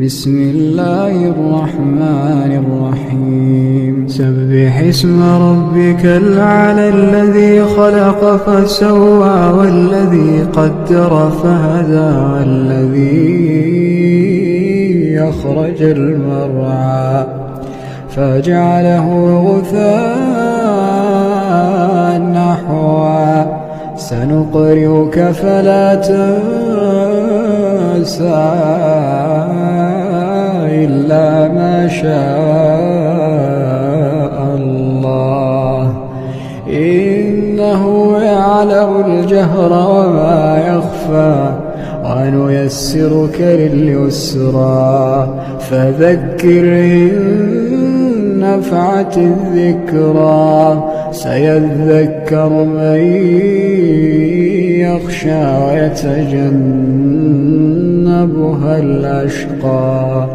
بسم الله الرحمن الرحيم سبح اسم ربك الأعلى الذي خلق فسوى والذي قدر فهدى والذي أخرج المرعى فجعله غثاء نحوا سنقرئك فلا تنسى إلا ما شاء الله إنه يعلم الجهر وما يخفى ونيسرك لليسرى فذكر إن نفعت الذكرى سيذكر من يخشى ويتجنبها الأشقى